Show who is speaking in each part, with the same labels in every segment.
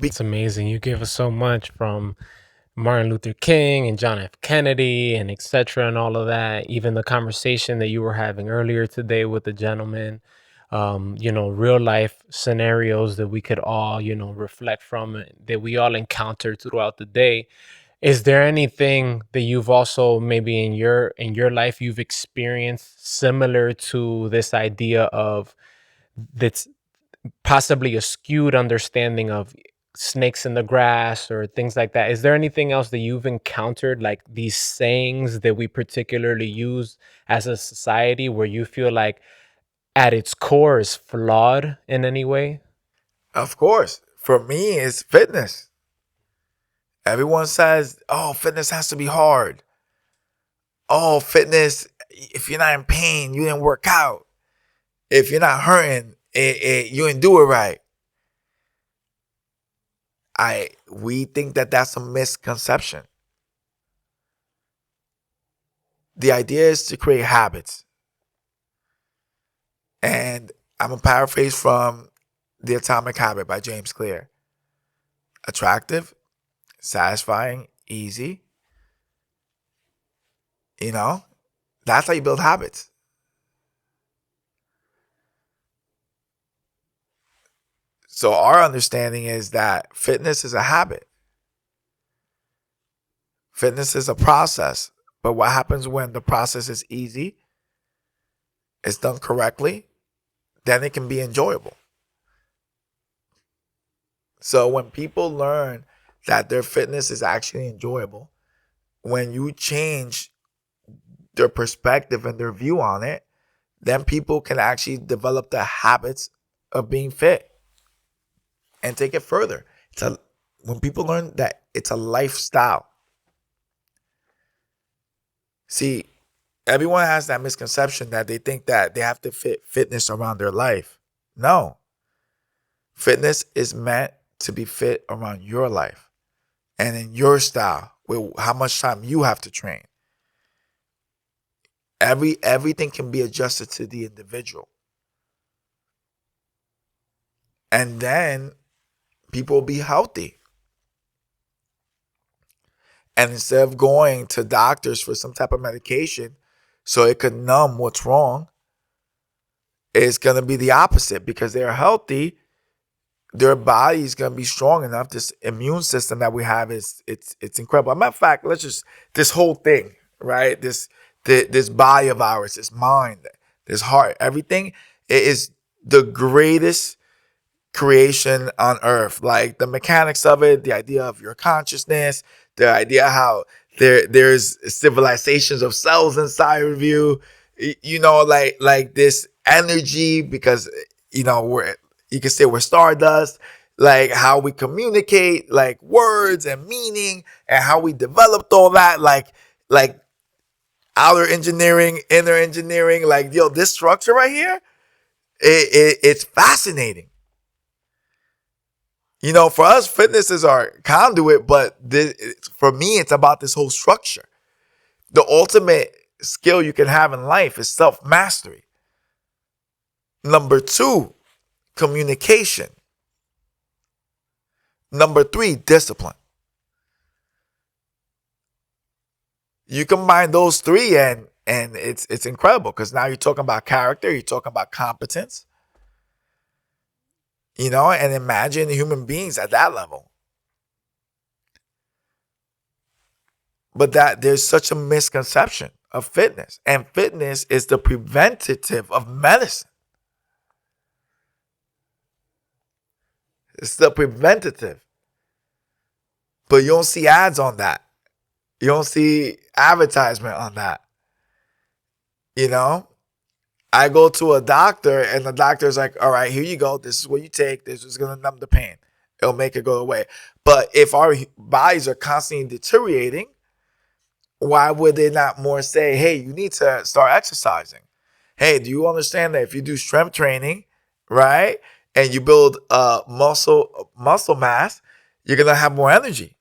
Speaker 1: It's amazing. You give us so much from Martin Luther King and John F. Kennedy and etc. and all of that. Even the conversation that you were having earlier today with the gentleman, real life scenarios that we could all, reflect from that we all encounter throughout the day. Is there anything that you've also maybe in your life you've experienced similar to this idea of that's possibly a skewed understanding of snakes in the grass or things like that? Is there anything else that you've encountered, like these sayings that we particularly use as a society, where you feel like at its core is flawed in any way?
Speaker 2: Of course, for me, it's fitness. Everyone says, "Oh, fitness has to be hard. Oh, fitness. If you're not in pain, you didn't work out. If you're not hurting, you didn't do it right." We think that that's a misconception. The idea is to create habits, and I'm a paraphrase from The Atomic Habit by James Clear. Attractive, satisfying, easy. You know, that's how you build habits. So our understanding is that fitness is a habit. Fitness is a process. But what happens when the process is easy, it's done correctly, then it can be enjoyable. So when people learn that their fitness is actually enjoyable, when you change their perspective and their view on it, then people can actually develop the habits of being fit and take it further. When people learn that it's a lifestyle. See, everyone has that misconception that they think that they have to fit fitness around their life. No. Fitness is meant to be fit around your life and in your style, with how much time you have to train. Everything can be adjusted to the individual. And then people will be healthy. And instead of going to doctors for some type of medication so it could numb what's wrong, it's going to be the opposite because they're healthy. Their body is going to be strong enough. This immune system that we have it's incredible. As a matter of fact, this whole thing, right? This body of ours, this mind, this heart, everything, it is the greatest creation on earth. Like the mechanics of it, the idea of your consciousness, the idea how there's civilizations of cells inside of you, like this energy, because you can say we're stardust, like how we communicate, like words and meaning, and how we developed all that, like outer engineering, inner engineering, like this structure right here, it's fascinating. For us, fitness is our conduit, but for me, it's about this whole structure. The ultimate skill you can have in life is self-mastery. Number 2, communication. Number 3, discipline. You combine those three and it's incredible, because now you're talking about character, you're talking about competence, and imagine human beings at that level. But that there's such a misconception of fitness, and fitness is the preventative of medicine. It's the preventative. But you don't see ads on that. You don't see advertisement on that. I go to a doctor and the doctor's like, all right, here you go. This is what you take. This is going to numb the pain. It'll make it go away. But if our bodies are constantly deteriorating, why would they not more say, hey, you need to start exercising? Hey, do you understand that if you do strength training, right, and you build muscle mass, you're going to have more energy.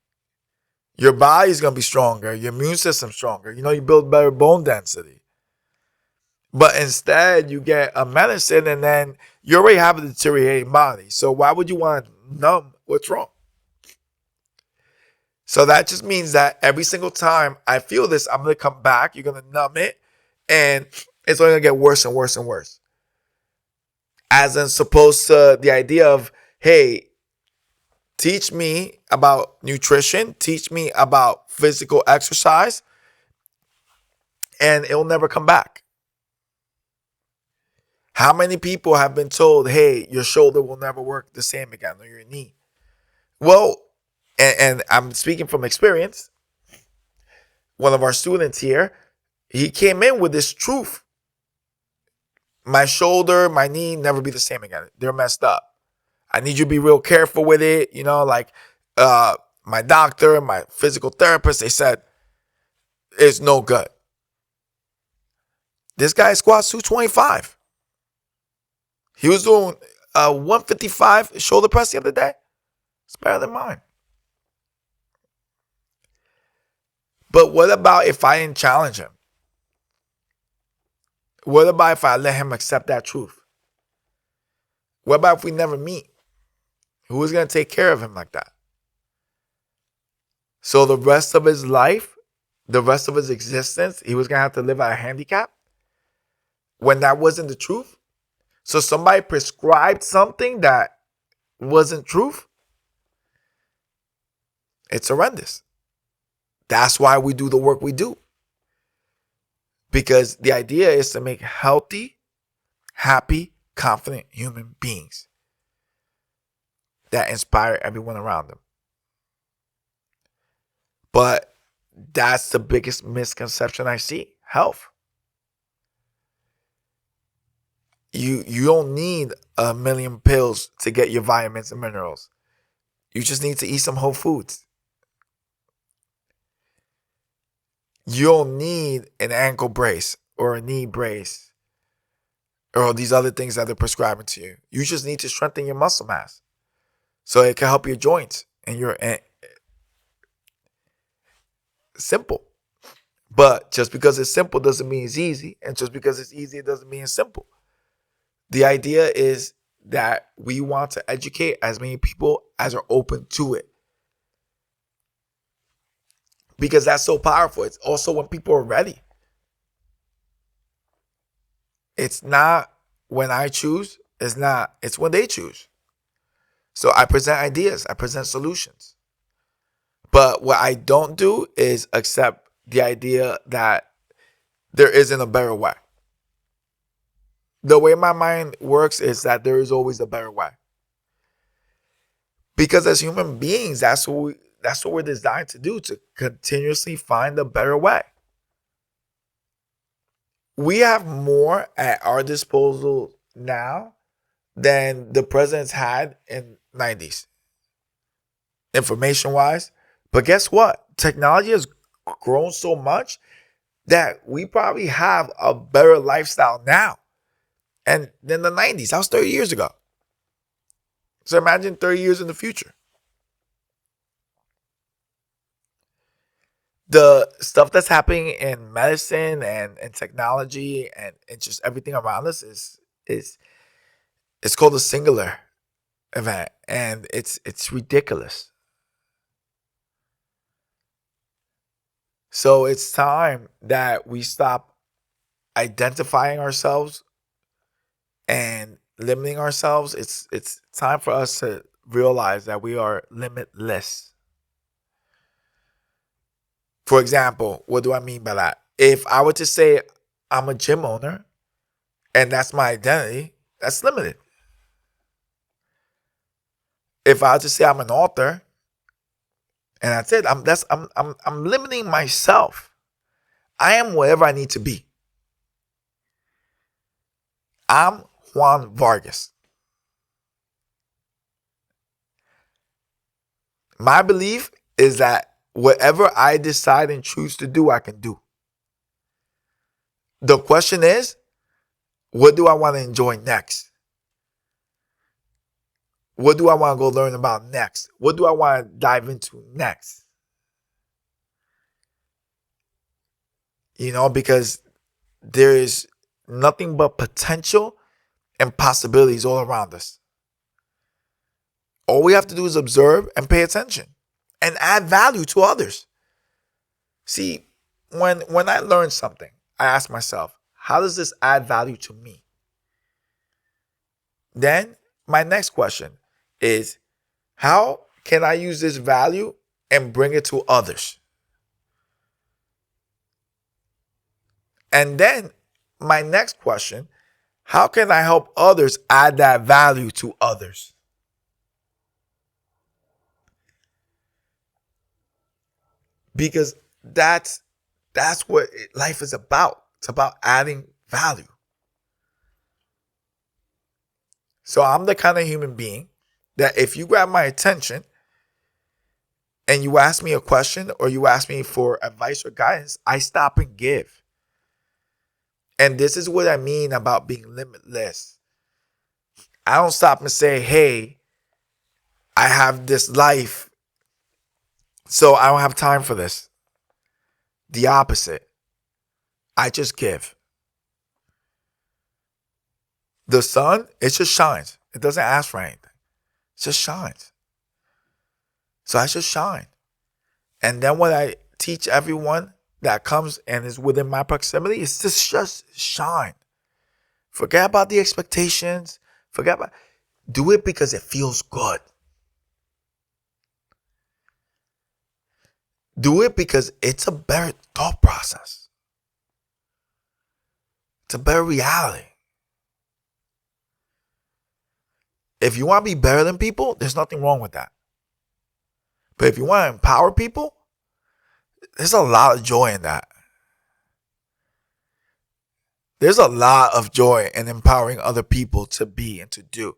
Speaker 2: Your body's going to be stronger. Your immune system's stronger. You build better bone density. But instead, you get a medicine and then you already have a deteriorating body. So why would you want to numb what's wrong? So that just means that every single time I feel this, I'm going to come back. You're going to numb it. And it's only going to get worse and worse and worse. As in, supposed to the idea of, hey, teach me about nutrition, teach me about physical exercise, and it'll never come back. How many people have been told, hey, your shoulder will never work the same again, or your knee? Well, and I'm speaking from experience. One of our students here, he came in with this truth. My shoulder, my knee, never be the same again. They're messed up. I need you to be real careful with it. You know, like my doctor, my physical therapist, they said it's no good. This guy squats 225. He was doing 155 shoulder press the other day. It's better than mine. But what about if I didn't challenge him? What about if I let him accept that truth? What about if we never meet? Who's going to take care of him like that? So the rest of his life, the rest of his existence, he was going to have to live at a handicap when that wasn't the truth? So somebody prescribed something that wasn't truth? It's horrendous. That's why we do the work we do. Because the idea is to make healthy, happy, confident human beings that inspire everyone around them. But that's the biggest misconception I see. Health. You don't need a million pills to get your vitamins and minerals. You just need to eat some whole foods. You don't need an ankle brace or a knee brace or these other things that they're prescribing to you. You just need to strengthen your muscle mass so it can help your joints and your simple. But just because it's simple doesn't mean it's easy, and just because it's easy it doesn't mean it's simple. The idea is that we want to educate as many people as are open to it. Because that's so powerful. It's also when people are ready. It's not when I choose. It's when they choose. So I present ideas. I present solutions. But what I don't do is accept the idea that there isn't a better way. The way my mind works is that there is always a better way. Because as human beings, that's what we're designed to do, to continuously find a better way. We have more at our disposal now than the presidents had in 90s, information-wise. But guess what? Technology has grown so much that we probably have a better lifestyle now and than the 90s. That was 30 years ago. So imagine 30 years in the future. The stuff that's happening in medicine and technology and just everything around us is it's called a singular event, and it's ridiculous. So it's time that we stop identifying ourselves and limiting ourselves. It's time for us to realize that we are limitless. For example, what do I mean by that? If I were to say I'm a gym owner and that's my identity, that's limited. If I were to say I'm an author and that's it, I'm limiting myself. I am whatever I need to be. I'm Juan Vargas. My belief is that whatever I decide and choose to do, I can do. The question is, what do I want to enjoy next? What do I want to go learn about next? What do I want to dive into next? Because there is nothing but potential and possibilities all around us. All we have to do is observe and pay attention. and add value to others. See, when I learn something, I ask myself, how does this add value to me? Then my next question is, how can I use this value and bring it to others? And then my next question, how can I help others add that value to others? Because that's what life is about. It's about adding value. So I'm the kind of human being that if you grab my attention and you ask me a question or you ask me for advice or guidance, I stop and give. And this is what I mean about being limitless. I don't stop and say, hey, I have this life, so I don't have time for this. The opposite. I just give. The sun, it just shines. It doesn't ask for anything. It just shines. So I just shine. And then what I teach everyone that comes and is within my proximity is to just shine. Forget about the expectations. Do it because it feels good. Do it because it's a better thought process. It's a better reality. If you want to be better than people, there's nothing wrong with that. But if you want to empower people, there's a lot of joy in that. There's a lot of joy in empowering other people to be and to do.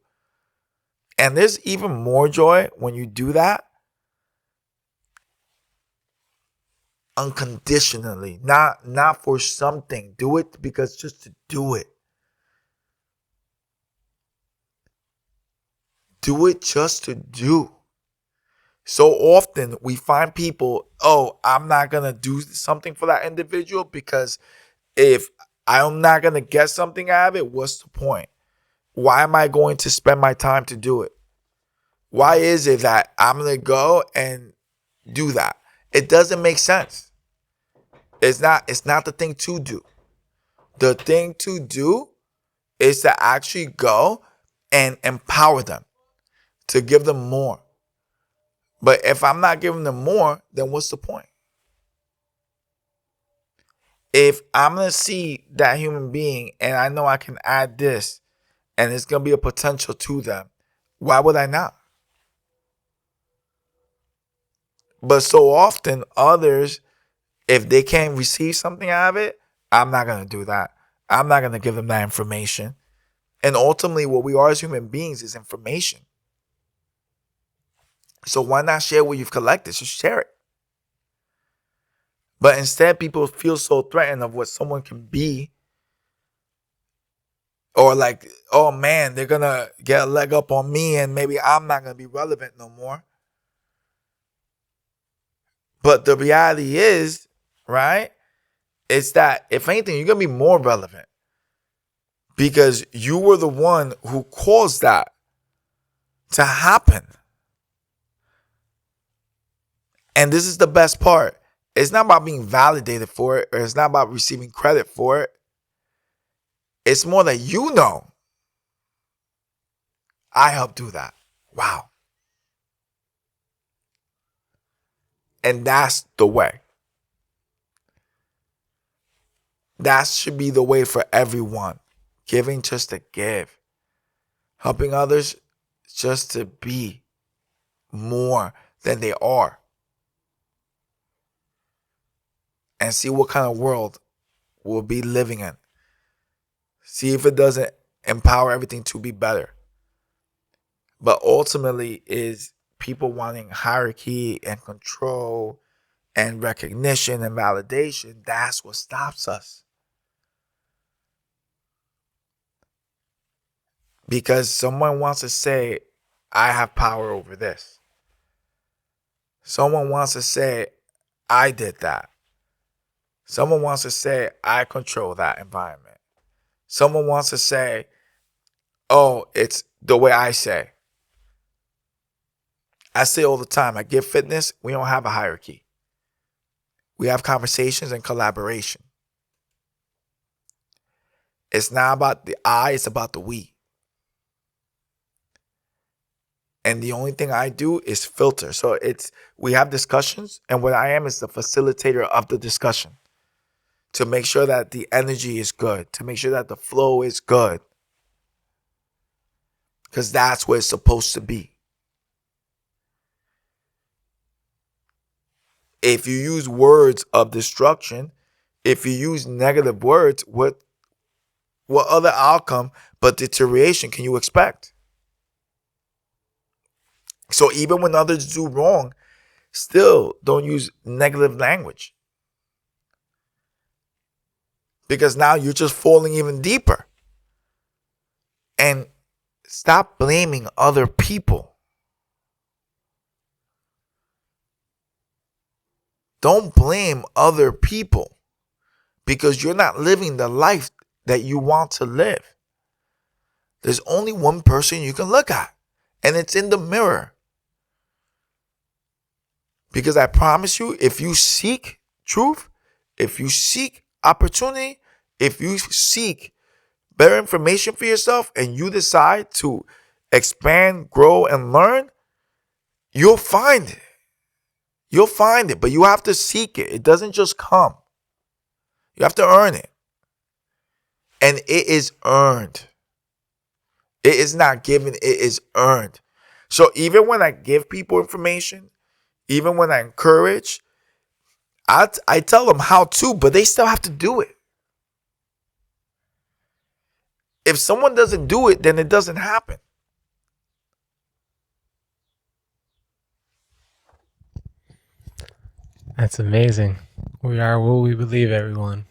Speaker 2: And there's even more joy when you do that unconditionally, not for something. Do it because just to do it. Do it just to do. So often we find people, oh, I'm not going to do something for that individual because if I'm not going to get something out of it, what's the point? Why am I going to spend my time to do it? Why is it that I'm going to go and do that? It doesn't make sense. It's not the thing to do. The thing to do is to actually go and empower them, to give them more. But if I'm not giving them more, then what's the point? If I'm going to see that human being and I know I can add this and it's going to be a potential to them, why would I not? But so often others, if they can't receive something out of it, I'm not going to do that. I'm not going to give them that information. And ultimately, what we are as human beings is information. So why not share what you've collected? Just share it. But instead, people feel so threatened of what someone can be. Or like, oh man, they're going to get a leg up on me and maybe I'm not going to be relevant no more. But the reality is, right, it's that if anything, you're going to be more relevant. Because you were the one who caused that to happen. And this is the best part. It's not about being validated for it, or it's not about receiving credit for it. It's more that you know, I helped do that. Wow. And that's the way. That should be the way for everyone. Giving just to give. Helping others just to be more than they are. And see what kind of world we'll be living in. See if it doesn't empower everything to be better. But ultimately is people wanting hierarchy and control and recognition and validation. That's what stops us. Because someone wants to say, I have power over this. Someone wants to say, I did that. Someone wants to say, I control that environment. Someone wants to say, oh, it's the way I say. I say all the time, at Give Fitness, we don't have a hierarchy. We have conversations and collaboration. It's not about the I, it's about the we. And the only thing I do is filter. So we have discussions, and what I am is the facilitator of the discussion to make sure that the energy is good, to make sure that the flow is good. Because that's what it's supposed to be. If you use words of destruction, if you use negative words, what other outcome but deterioration can you expect? So even when others do wrong, still don't use negative language. Because now you're just falling even deeper. And stop blaming other people. Don't blame other people because you're not living the life that you want to live. There's only one person you can look at, and it's in the mirror. Because I promise you, if you seek truth, if you seek opportunity, if you seek better information for yourself, and you decide to expand, grow, and learn, you'll find it. You'll find it, but you have to seek it. It doesn't just come. You have to earn it. And it is earned. It is not given, it is earned. So even when I give people information, even when I encourage, I tell them how to, but they still have to do it. If someone doesn't do it, then it doesn't happen.
Speaker 1: That's amazing. We are what we believe, everyone.